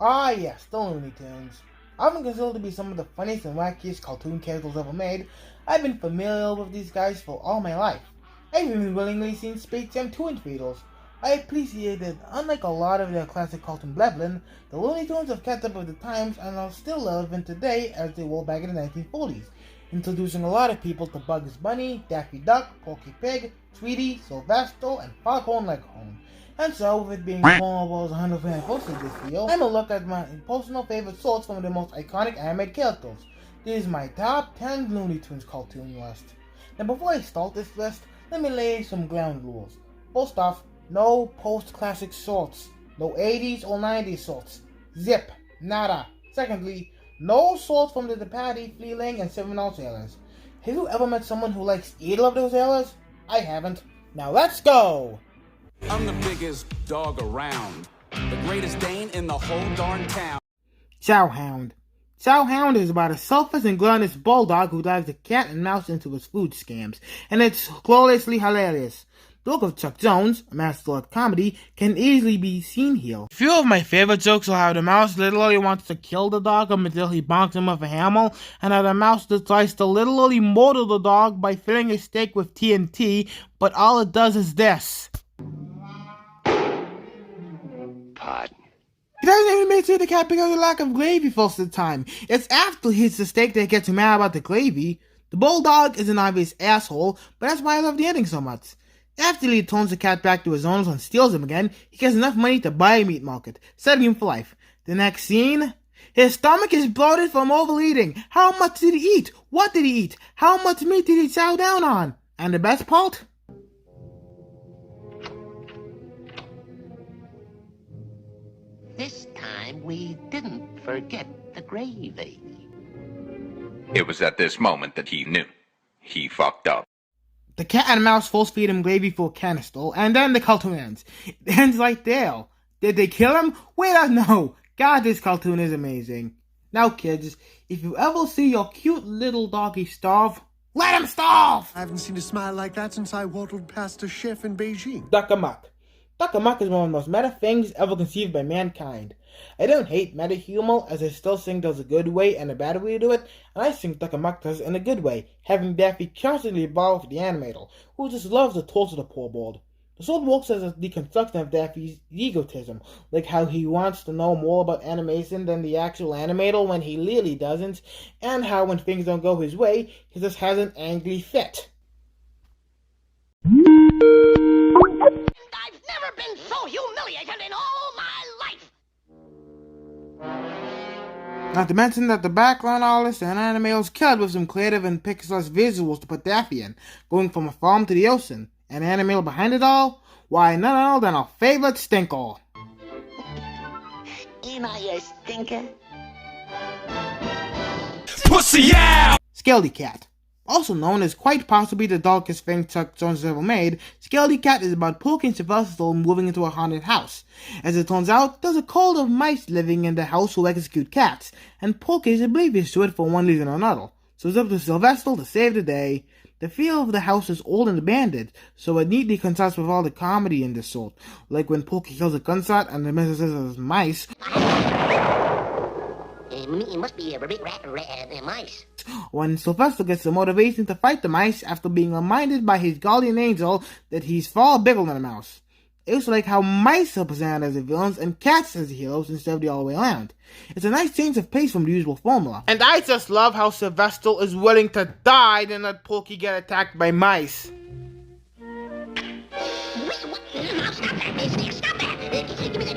Ah yes, the Looney Tunes. Often considered to be some of the funniest and wackiest cartoon characters ever made, I've been familiar with these guys for all my life. I've even willingly seen Space Jam 2 in theaters. I appreciate that, unlike a lot of their classic cartoon brethren, the Looney Tunes have kept up with the times and are still relevant today as they were back in the 1940s, introducing a lot of people to Bugs Bunny, Daffy Duck, Porky Pig, Tweety, Sylvester, and Foghorn Leghorn. And so, with it being almost 100% posted this year, I'm gonna look at my personal favorite sorts from the most iconic animated characters. This is my top 10 Looney Tunes cartoon list. Now before I start this list, let me lay some ground rules. First off, no post-classic sorts. No 80s or 90s sorts. Zip. Nada. Secondly, no sorts from the Patty, Fleeling, and 7-Ounce eras. Have you ever met someone who likes either of those eras? I haven't. Now let's go! I'm the biggest dog around. The greatest Dane in the whole darn town. Ciao Hound. Ciao Hound is about a selfish and gluttonous bulldog who drives a cat and mouse into his food scams, and it's gloriously hilarious. The look of Chuck Jones, a master of comedy, can easily be seen here. A few of my favorite jokes are how the mouse literally wants to kill the dog until he bonks him with a hammer, and how the mouse tries to literally murder the dog by filling a steak with TNT, but all it does is this. Pardon. He doesn't even mention the cat because of the lack of gravy most of the time. It's after he eats the steak that he gets mad about the gravy. The bulldog is an obvious asshole, but that's why I love the ending so much. After he returns the cat back to his owners and steals him again, he gets enough money to buy a meat market, setting him for life. The next scene? His stomach is bloated from overeating. How much did he eat? What did he eat? How much meat did he chow down on? And the best part? This time we didn't forget the gravy. It was at this moment that he knew. He fucked up. The cat and mouse force feed him gravy for a canister, and then the cartoon ends. It ends right there. Did they kill him? We don't know. God, this cartoon is amazing. Now, kids, if you ever see your cute little doggy starve, let him starve! I haven't seen a smile like that since I waddled past a chef in Beijing. Takamak. Takamak is one of the most meta things ever conceived by mankind. I don't hate meta humor, as I still think there's a good way and a bad way to do it, and I think Takamak does it in a good way, having Daffy constantly borrow for the animator, who just loves to torture the poor bird. The sword works as a deconstruction of Daffy's egotism, like how he wants to know more about animation than the actual animator when he really doesn't, and how when things don't go his way, he just has an angry fit. I've never been so humiliated in all my life! Not to mention that the background artists and animators killed with some creative and pixelized visuals to put Daffy in, going from a farm to the ocean. And the animator behind it all? Why, none other than our favorite stinker. Ain't I a stinker? Pussy out! Skelly Cat. Also known as quite possibly the darkest thing Chuck Jones has ever made, Skelly Cat is about Pokey and Sylvester moving into a haunted house. As it turns out, there's a cult of mice living in the house who execute cats, and Pokey is oblivious to it for one reason or another. So it's up to Sylvester to save the day. The feel of the house is old and abandoned, so it neatly contrasts with all the comedy in this sort, like when Pokey kills a gunshot and the message says mice. It must be a big rat mice. When Sylvester gets the motivation to fight the mice after being reminded by his guardian angel that he's far bigger than a mouse. It's like how mice are presented as the villains and cats as the heroes instead of the other way around. It's a nice change of pace from the usual formula. And I just love how Sylvester is willing to die than let Pokey get attacked by mice. Stop that! Stop that! Give me the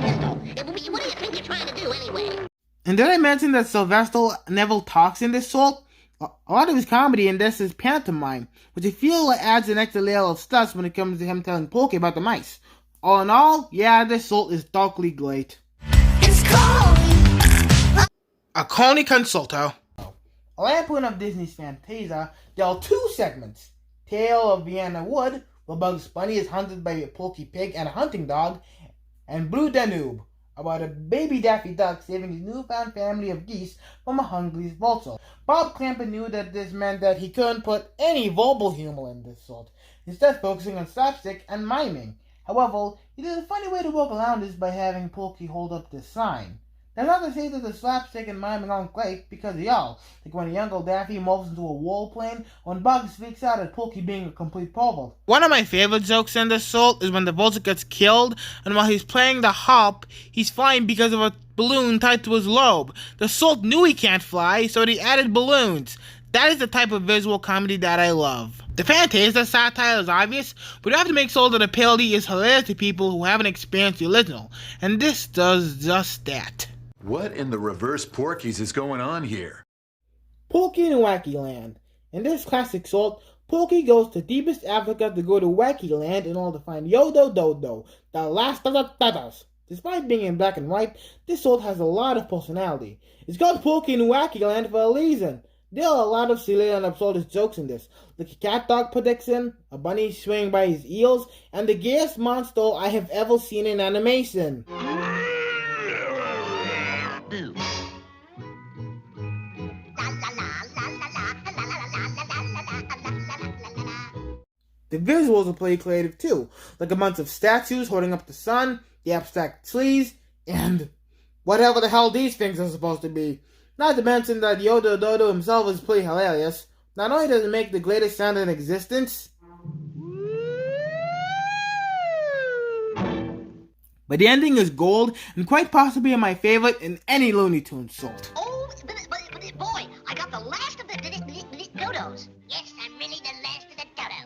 pistol. What do you think you're trying to do anyway? And did I mention that Sylvester never talks in this sort? A lot of his comedy in this is pantomime, which I feel adds an extra layer of stress when it comes to him telling Pokey about the mice. All in all, yeah, this sort is darkly great. It's cold! A Coney Consulto. A lampoon of Disney's Fantasia, there are two segments. Tale of Vienna Wood, where Bugs Bunny is hunted by a Porky Pig and a hunting dog, and Blue Danube, about a baby Daffy Duck saving his newfound family of geese from a hungry vulture. Bob Clampett knew that this meant that he couldn't put any verbal humor in this sort, instead focusing on slapstick and miming. However, he did a funny way to work around this by having Pokey hold up this sign. That's not to say that the slapstick and miming aren't great, because they are, like when a young old Daffy morphs into a warplane, or when Bugs freaks out at Pokey being a complete pervert. One of my favorite jokes in this salt is when the vulture gets killed, and while he's playing the harp, he's flying because of a balloon tied to his lobe. The salt knew he can't fly, so he added balloons. That is the type of visual comedy that I love. The Fantasia satire is obvious, but you have to make sure that the parody is hilarious to people who haven't experienced the original, and this does just that. What in the reverse Porkies is going on here? Pokey in Wacky Land. In this classic salt, Pokey goes to deepest Africa to go to Wacky Land in order to find Yodo Dodo, the last of the Tatas. Despite being in black and white, this salt has a lot of personality. It's called Pokey in Wacky Land for a reason. There are a lot of silly and absurdist jokes in this, like a cat dog prediction, a bunny swinging by his ears, and the gayest monster I have ever seen in animation. The visuals are pretty creative too, like a bunch of statues holding up the sun, the abstract trees, and whatever the hell these things are supposed to be. Not to mention that Yodo Dodo himself is pretty hilarious. Not only does it make the greatest sound in existence, but the ending is gold and quite possibly my favorite in any Looney Tunes salt. Oh, but boy, I got the last of the dodos. Yes, I'm really the last of the dodos.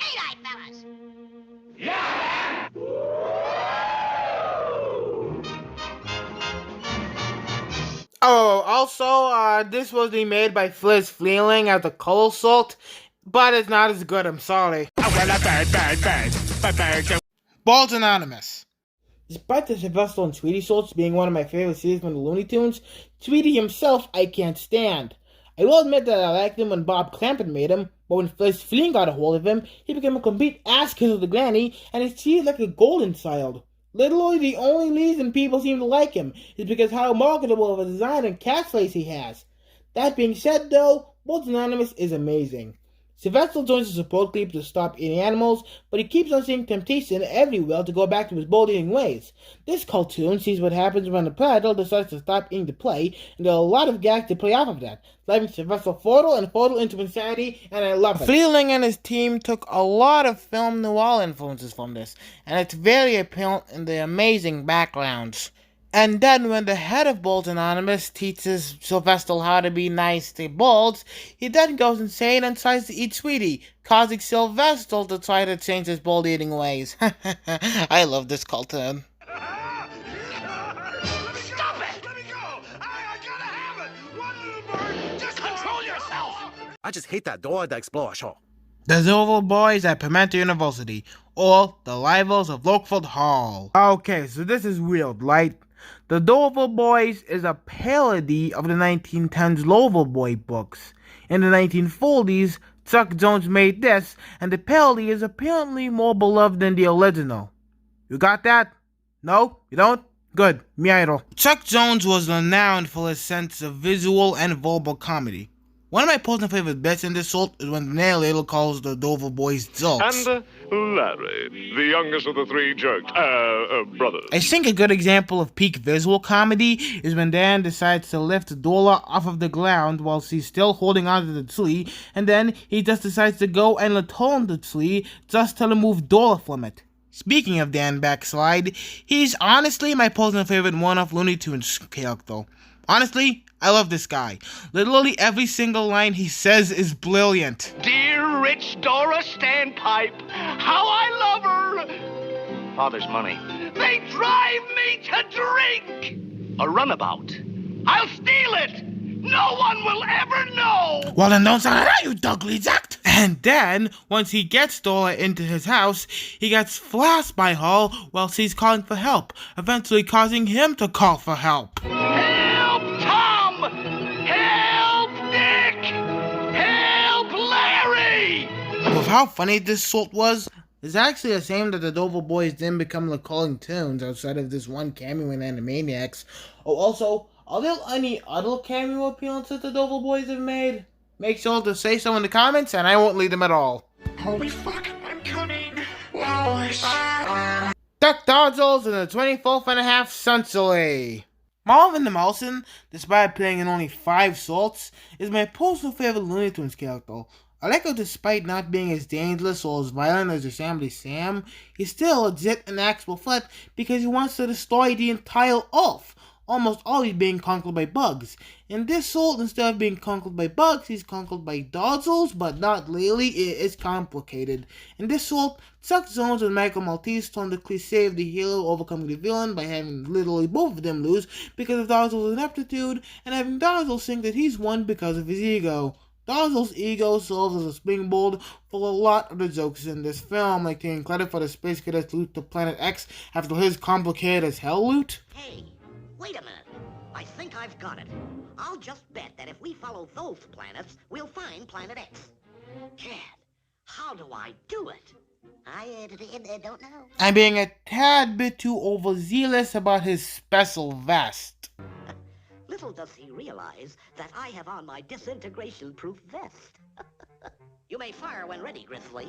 Ain't I, fellas? Oh, also, this was remade by Fliz Fleeling as a color salt, but it's not as good, I'm sorry. Balls Anonymous. Despite the Sylvester and Tweety salts being one of my favorite series from the Looney Tunes, Tweety himself I can't stand. I will admit that I liked him when Bob Clampett made him, but when Fliz Fleeling got a hold of him, he became a complete ass kiss of the granny, and he's treated like a golden child. Literally, the only reason people seem to like him is because how marketable of a design and catchphrase he has. That being said, though, Balls Anonymous is amazing. Sylvester joins the support group to stop eating animals, but he keeps on seeing temptation everywhere to go back to his bird-eating ways. This cartoon sees what happens when the predator decides to stop eating the prey, and there are a lot of gags to play off of that, driving Sylvester fertile into insanity, and I love it. Fleeling and his team took a lot of film noir influences from this, and it's very apparent in the amazing backgrounds. And then when the head of Balls Anonymous teaches Sylvester how to be nice to birds, he then goes insane and tries to eat Tweety, causing Sylvester to try to change his bird-eating ways. I love this cartoon. Stop it! Let me go! I gotta have it! One little bird, just control yourself! I just hate that door that explodes. The Silver Boys at Pimento University, or the Rivals of Lockford Hall. Okay, so this is weird, right? The Dover Boys is a parody of the 1910s Lover Boy books. In the 1940s, Chuck Jones made this, and the parody is apparently more beloved than the original. You got that? No? You don't? Good. Me idol. Chuck Jones was renowned for his sense of visual and verbal comedy. One of my personal favorite bits in this salt is when the narrator calls the Dover Boys jerks. And Larry, the youngest of the three jerks, brothers. I think a good example of peak visual comedy is when Dan decides to lift Dora off of the ground while she's still holding onto the tree, and then he just decides to go and return the tree just to remove Dora from it. Speaking of Dan Backslide, he's honestly my personal favorite one-off Looney Tunes character. Honestly, I love this guy. Literally every single line he says is brilliant. Dear rich Dora Standpipe, how I love her! Father's money. They drive me to drink! A runabout. I'll steal it! No one will ever know! Well then don't say that, you ugly jacked! And then, once he gets Dora into his house, he gets flashed by her while she's calling for help, eventually causing him to call for help. Help Tom! Help Nick! Help Larry! With how funny this sort was, it's actually a shame that the Dover Boys didn't become recalling tunes outside of this one cameo in Animaniacs. Oh, also, are there any other cameo appearances the Dover Boys have made? Make sure to say so in the comments, and I won't leave them at all. Holy fuck, I'm coming. Duck Dodgels and the 24.5 Century. Marvin the Mousin, despite playing in only 5 salts, is my personal favorite Looney Tunes character. I like how despite not being as dangerous or as violent as his family Sam, he's still legit an actual threat because he wants to destroy the entire Earth, almost always being conquered by bugs. In this salt, instead of being conquered by bugs, he's conquered by Dodgels, but not really, it is complicated. In this salt, Chuck Jones and Michael Maltese turn the cliche of the hero overcoming the villain by having literally both of them lose because of Dodgels' ineptitude, and having Dodgels think that he's won because of his ego. Dodgels' ego serves as a springboard for a lot of the jokes in this film, like taking credit for the space cadets' loot to Planet X after his complicated as hell loot. Hey, wait a minute. I think I've got it. I'll just bet that if we follow those planets, we'll find Planet X. Cat, how do I do it? I don't know. I'm being a tad bit too overzealous about his special vest. Little does he realize that I have on my disintegration-proof vest. You may fire when ready, Grizzly.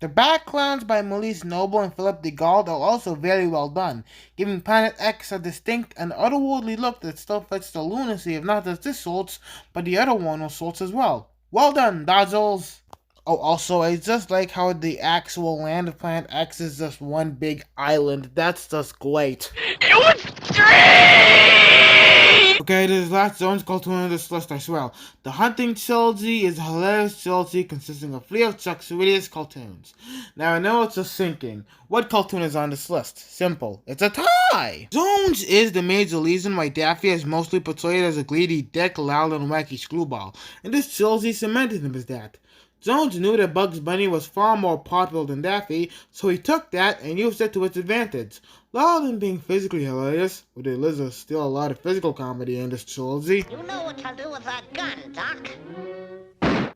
The backgrounds by Maurice Noble and Philip DeGault are also very well done, giving Planet X a distinct and otherworldly look that still fits the lunacy of not just this sorts, but the other one or sorts as well. Well done, Dodgels! Oh, also, I just like how the actual land of Planet X is just one big island. That's just great. It was great! Okay, this is the last Jones cartoon on this list, I swear. The Hunting Trilogy is a hilarious trilogy consisting of 3 of Chuck's weirdest cartoons. Now, I know it's just thinking, what cartoon is on this list? Simple. It's a tie! Jones is the major reason why Daffy is mostly portrayed as a greedy dick, loud, and wacky screwball, and this trilogy cemented him as that. Jones knew that Bugs Bunny was far more popular than Daffy, so he took that and used it to its advantage. Rather than being physically hilarious, where there is still a lot of physical comedy in this trilogy. You know what to do with that gun, Doc.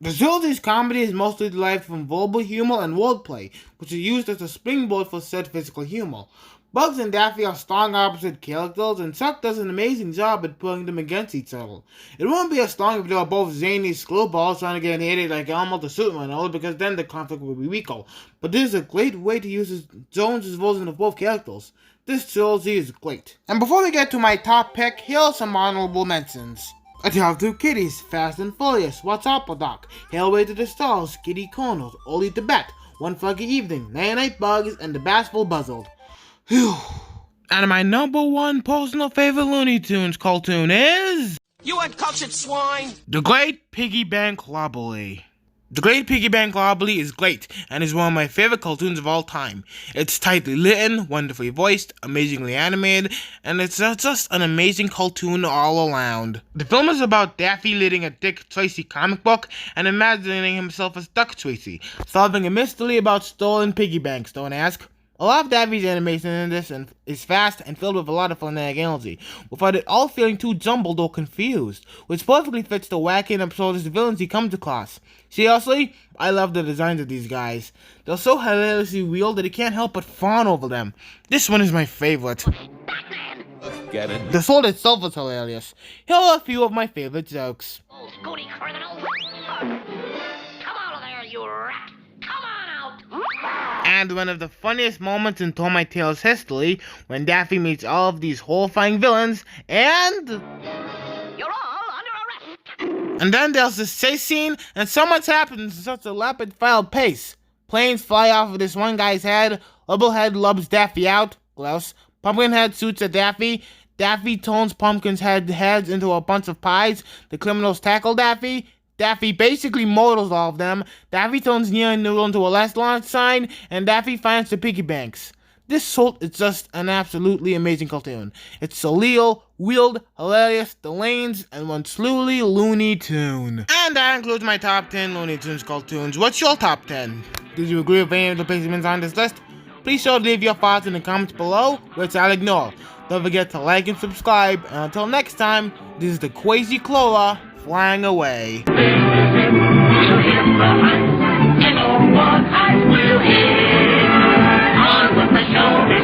The trilogy's comedy is mostly derived from verbal humor and wordplay, which are used as a springboard for said physical humor. Bugs and Daffy are strong opposite characters, and Chuck does an amazing job at putting them against each other. It wouldn't be as strong if they were both zany screwballs trying to get an idiot like Elmo to shoot one another, because then the conflict would be weaker. But this is a great way to use Jones' version of both characters. This trilogy is great. And before we get to my top pick, here are some honorable mentions. I have 2 kitties, Fast and Furious, What's Up, Doc, Hailway to the Stars, Kitty Corners, Early to Bed, One Foggy Evening, Night Night Bugs, and The Bashful Buzzard. Whew. And my number 1 personal favorite Looney Tunes cartoon is... You uncultured swine! The Great Piggy Bank Robbery. The Great Piggy Bank Robbery is great, and is one of my favorite cartoons of all time. It's tightly written, wonderfully voiced, amazingly animated, and it's just an amazing cartoon all around. The film is about Daffy reading a Dick Tracy comic book and imagining himself as Duck Tracy, solving a mystery about stolen piggy banks, don't ask. A lot of Daffy's animation in this is fast and filled with a lot of frenetic energy, without it all feeling too jumbled or confused, which perfectly fits the wacky and absurdist villains he comes across. Seriously, I love the designs of these guys. They're so hilariously real that you can't help but fawn over them. This one is my favorite. Get it? The sword itself is hilarious. Here are a few of my favorite jokes. Oh, Scooty criminal! Come out of there, you rat! Come on out! And one of the funniest moments in Tom My Tales history, when Daffy meets all of these horrifying villains, and... You're all under arrest! And then there's this chase scene, and so much happens in such a rapid-fire pace. Planes fly off of this one guy's head, Rubblehead lubs Daffy out, gross. Pumpkinhead shoots at Daffy, Daffy turns Pumpkin's heads into a bunch of pies, the criminals tackle Daffy, Daffy basically murders all of them, Daffy turns Near Noodle into a restaurant sign, and Daffy finds the piggy banks. This sort is just an absolutely amazing cartoon. It's surreal, weird, hilarious, deranged, and one truly Looney Tune. And that includes my top 10 Looney Tunes cartoons. What's your top 10? Did you agree with any of the placements on this list? Please sure to leave your thoughts in the comments below, which I'll ignore. Don't forget to like and subscribe, and until next time, this is the Crazy Clola flying away. On with the show.